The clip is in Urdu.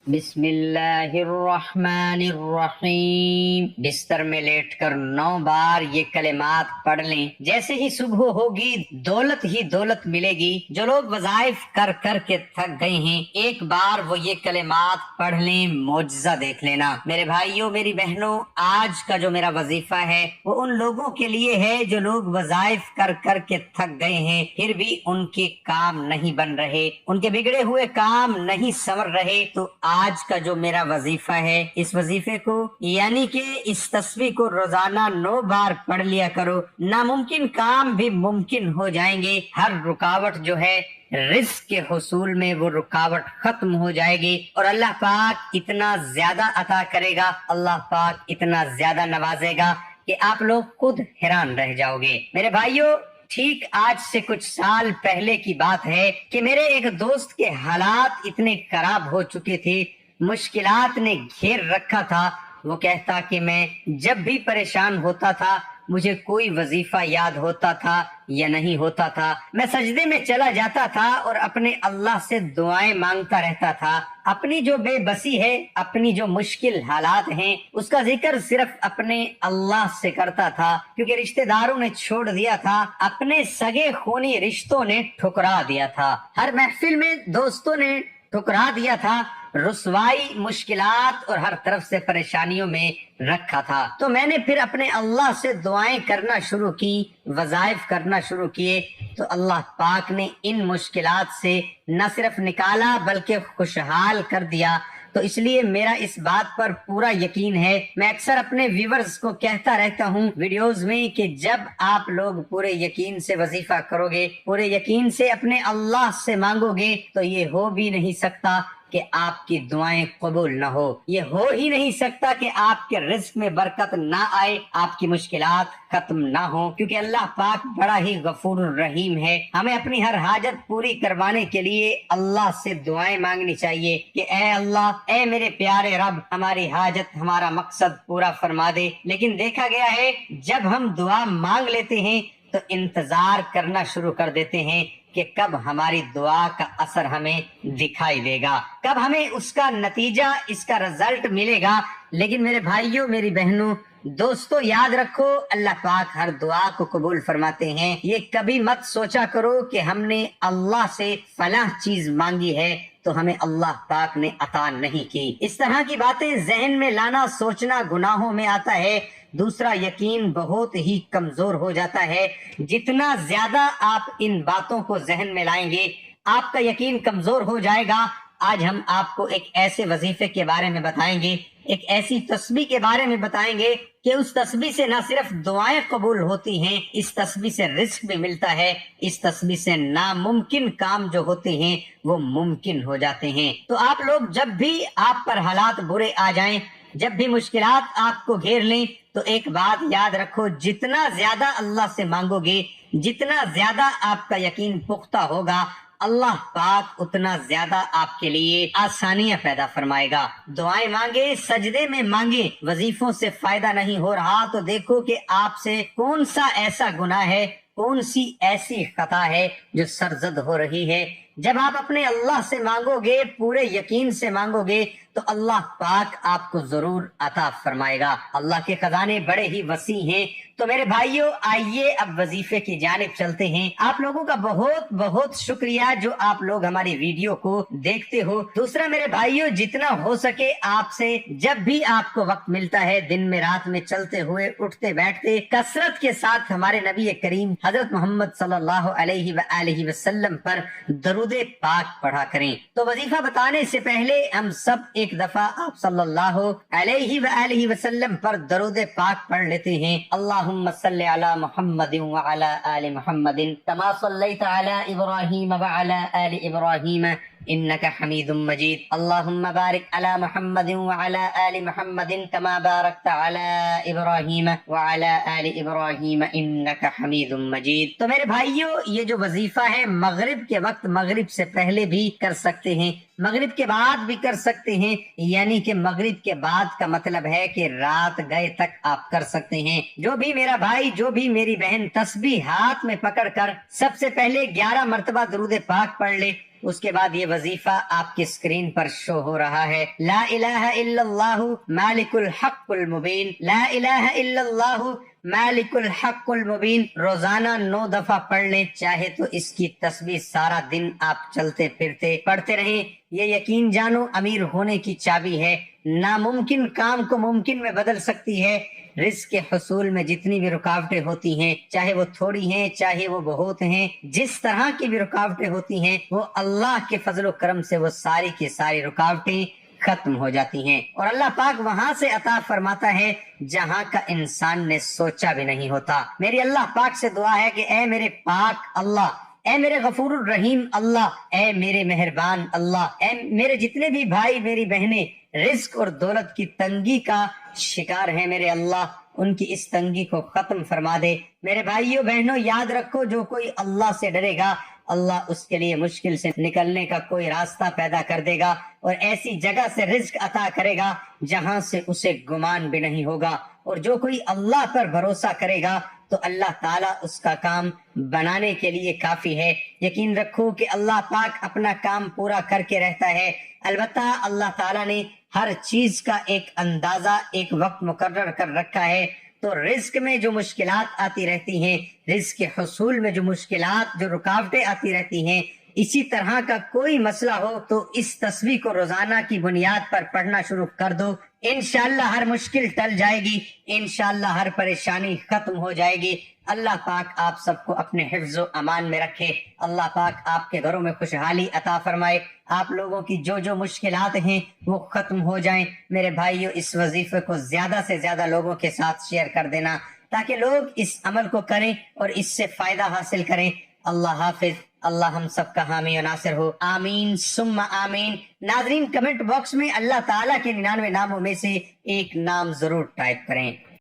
بسم اللہ الرحمن الرحیم۔ بستر میں لیٹ کر 9 بار یہ کلمات پڑھ لیں، جیسے ہی صبح ہوگی دولت ہی دولت ملے گی۔ جو لوگ وظائف کر کر کے تھک گئے ہیں، ایک بار وہ یہ کلمات پڑھ لیں، معجزہ دیکھ لینا۔ میرے بھائیوں میری بہنوں، آج کا جو میرا وظیفہ ہے وہ ان لوگوں کے لیے ہے جو لوگ وظائف کر کر کے تھک گئے ہیں، پھر بھی ان کے کام نہیں بن رہے، ان کے بگڑے ہوئے کام نہیں سنور رہے۔ تو آج کا جو میرا وظیفہ ہے، اس وظیفے کو یعنی کہ اس تسبیح کو روزانہ 9 بار پڑھ لیا کرو۔ ناممکن کام بھی ممکن ہو جائیں گے۔ ہر رکاوٹ جو ہے رزق کے حصول میں، وہ رکاوٹ ختم ہو جائے گی، اور اللہ پاک اتنا زیادہ عطا کرے گا، اللہ پاک اتنا زیادہ نوازے گا کہ آپ لوگ خود حیران رہ جاؤ گے۔ میرے بھائیوں، ٹھیک آج سے کچھ سال پہلے کی بات ہے کہ میرے ایک دوست کے حالات اتنے خراب ہو چکے تھے، مشکلات نے گھیر رکھا تھا۔ وہ کہتا کہ میں جب بھی پریشان ہوتا تھا، مجھے کوئی وظیفہ یاد ہوتا تھا یا نہیں ہوتا تھا، میں سجدے میں چلا جاتا تھا اور اپنے اللہ سے دعائیں مانگتا رہتا تھا۔ اپنی جو بے بسی ہے، اپنی جو مشکل حالات ہیں، اس کا ذکر صرف اپنے اللہ سے کرتا تھا، کیونکہ رشتہ داروں نے چھوڑ دیا تھا، اپنے سگے خونی رشتوں نے ٹھکرا دیا تھا، ہر محفل میں دوستوں نے ٹھکرا دیا تھا، رسوائی، مشکلات اور ہر طرف سے پریشانیوں میں رکھا تھا۔ تو میں نے پھر اپنے اللہ سے دعائیں کرنا شروع کی، وظائف کرنا شروع کیے، تو اللہ پاک نے ان مشکلات سے نہ صرف نکالا بلکہ خوشحال کر دیا۔ تو اس لیے میرا اس بات پر پورا یقین ہے، میں اکثر اپنے ویورز کو کہتا رہتا ہوں ویڈیوز میں کہ جب آپ لوگ پورے یقین سے وظیفہ کرو گے، پورے یقین سے اپنے اللہ سے مانگو گے، تو یہ ہو بھی نہیں سکتا کہ آپ کی دعائیں قبول نہ ہو، یہ ہو ہی نہیں سکتا کہ آپ کے رزق میں برکت نہ آئے، آپ کی مشکلات ختم نہ ہو، کیونکہ اللہ پاک بڑا ہی غفور الرحیم ہے۔ ہمیں اپنی ہر حاجت پوری کروانے کے لیے اللہ سے دعائیں مانگنی چاہیے کہ اے اللہ، اے میرے پیارے رب، ہماری حاجت، ہمارا مقصد پورا فرما دے۔ لیکن دیکھا گیا ہے جب ہم دعا مانگ لیتے ہیں تو انتظار کرنا شروع کر دیتے ہیں کہ کب ہماری دعا کا اثر ہمیں دکھائی دے گا، کب ہمیں اس کا نتیجہ، اس کا رزلٹ ملے گا۔ لیکن میرے بھائیوں میری بہنوں، دوستو، یاد رکھو اللہ پاک ہر دعا کو قبول فرماتے ہیں۔ یہ کبھی مت سوچا کرو کہ ہم نے اللہ سے فلاں چیز مانگی ہے تو ہمیں اللہ پاک نے عطا نہیں کی۔ اس طرح کی باتیں ذہن میں لانا، سوچنا گناہوں میں آتا ہے۔ دوسرا، یقین بہت ہی کمزور ہو جاتا ہے۔ جتنا زیادہ آپ ان باتوں کو ذہن میں لائیں گے، آپ کا یقین کمزور ہو جائے گا۔ آج ہم آپ کو ایک ایسے وظیفے کے بارے میں بتائیں گے، ایک ایسی تسبیح کے بارے میں بتائیں گے کہ اس تسبیح سے نہ صرف دعائیں قبول ہوتی ہیں، اس تسبیح سے رزق بھی ملتا ہے، اس تسبیح سے ناممکن کام جو ہوتے ہیں وہ ممکن ہو جاتے ہیں۔ تو آپ لوگ جب بھی آپ پر حالات برے آ جائیں، جب بھی مشکلات آپ کو گھیر لیں، تو ایک بات یاد رکھو، جتنا زیادہ اللہ سے مانگو گے، جتنا زیادہ آپ کا یقین پختہ ہوگا، اللہ پاک اتنا زیادہ آپ کے لیے آسانیاں پیدا فرمائے گا۔ دعائیں مانگے، سجدے میں مانگے، وظیفوں سے فائدہ نہیں ہو رہا تو دیکھو کہ آپ سے کون سا ایسا گناہ ہے، کون سی ایسی خطا ہے جو سرزد ہو رہی ہے۔ جب آپ اپنے اللہ سے مانگو گے، پورے یقین سے مانگو گے، تو اللہ پاک آپ کو ضرور عطا فرمائے گا۔ اللہ کے خزانے بڑے ہی وسیع ہیں۔ تو میرے بھائیوں، آئیے اب وظیفے کی جانب چلتے ہیں۔ آپ لوگوں کا بہت بہت شکریہ جو آپ لوگ ہماری ویڈیو کو دیکھتے ہو۔ دوسرا میرے بھائیوں، جتنا ہو سکے آپ سے جب بھی آپ کو وقت ملتا ہے، دن میں رات میں، چلتے ہوئے، اٹھتے بیٹھتے، کثرت کے ساتھ ہمارے نبی کریم حضرت محمد صلی اللہ علیہ وآلہ وسلم پر درود پاک پڑھا کریں۔ تو وظیفہ بتانے سے پہلے ہم سب ایک دفعہ آپ صلی اللہ علیہ وآلہ وسلم پر درود پاک پڑھ لیتے ہیں۔ اللہم صلی علی محمد وعلی آل محمد کما صلیت علی ابراہیم وعلی آل ابراہیم انک حمید مجید۔ اللہم بارک علی محمد وعلی آل محمد کما بارکت علی ابراہیم وعلی آل ابراہیم انک حمید مجید۔ تو میرے بھائیوں، یہ جو وظیفہ ہے مغرب کے وقت، مغرب سے پہلے بھی کر سکتے ہیں، مغرب کے بعد بھی کر سکتے ہیں، یعنی کہ مغرب کے بعد کا مطلب ہے کہ رات گئے تک آپ کر سکتے ہیں۔ جو بھی میرا بھائی، جو بھی میری بہن تسبیح ہاتھ میں پکڑ کر سب سے پہلے 11 مرتبہ درود پاک پڑھ لے، اس کے بعد یہ وظیفہ آپ کی اسکرین پر شو ہو رہا ہے، لا الہ الا اللہ مالک الحق المبین، لا الہ الا اللہ مالک الحق المبین روزانہ 9 دفعہ پڑھ لیں، چاہے تو اس کی تسبیح سارا دن آپ چلتے پھرتے پڑھتے رہیں۔ یہ یقین جانو امیر ہونے کی چابی ہے، ناممکن کام کو ممکن میں بدل سکتی ہے۔ رزق کے حصول میں جتنی بھی رکاوٹیں ہوتی ہیں، چاہے وہ تھوڑی ہیں چاہے وہ بہت ہیں، جس طرح کی بھی رکاوٹیں ہوتی ہیں، وہ اللہ کے فضل و کرم سے وہ ساری کی ساری رکاوٹیں ختم ہو جاتی ہیں، اور اللہ پاک وہاں سے عطا فرماتا ہے جہاں کا انسان نے سوچا بھی نہیں ہوتا۔ میری اللہ پاک سے دعا ہے کہ اے میرے پاک اللہ، اے میرے غفور الرحیم اللہ، اے میرے مہربان اللہ، اے میرے جتنے بھی بھائی میری بہنیں رزق اور دولت کی تنگی کا شکار ہیں، میرے اللہ ان کی اس تنگی کو ختم فرما دے۔ میرے بھائیوں بہنوں یاد رکھو، جو کوئی اللہ سے ڈرے گا اللہ اس کے لیے مشکل سے نکلنے کا کوئی راستہ پیدا کر دے گا، اور ایسی جگہ سے رزق عطا کرے گا جہاں سے اسے گمان بھی نہیں ہوگا۔ اور جو کوئی اللہ پر بھروسہ کرے گا تو اللہ تعالیٰ اس کا کام بنانے کے لیے کافی ہے۔ یقین رکھو کہ اللہ پاک اپنا کام پورا کر کے رہتا ہے۔ البتہ اللہ تعالیٰ نے ہر چیز کا ایک اندازہ، ایک وقت مقرر کر رکھا ہے، تو رزق میں جو مشکلات آتی رہتی ہیں، رزق کے حصول میں جو مشکلات، جو رکاوٹیں آتی رہتی ہیں، اسی طرح کا کوئی مسئلہ ہو تو اس تسبیح کو روزانہ کی بنیاد پر پڑھنا شروع کر دو، انشاءاللہ ہر مشکل ٹل جائے گی، انشاءاللہ ہر پریشانی ختم ہو جائے گی۔ اللہ پاک آپ سب کو اپنے حفظ و امان میں رکھے، اللہ پاک آپ کے گھروں میں خوشحالی عطا فرمائے، آپ لوگوں کی جو جو مشکلات ہیں وہ ختم ہو جائیں۔ میرے بھائیوں اس وظیفے کو زیادہ سے زیادہ لوگوں کے ساتھ شیئر کر دینا تاکہ لوگ اس عمل کو کریں اور اس سے فائدہ حاصل کریں۔ اللہ حافظ، اللہ ہم سب کا حامی و ناصر ہو، آمین ثم آمین۔ ناظرین کمنٹ باکس میں اللہ تعالیٰ کے 99 ناموں میں سے ایک نام ضرور ٹائپ کریں۔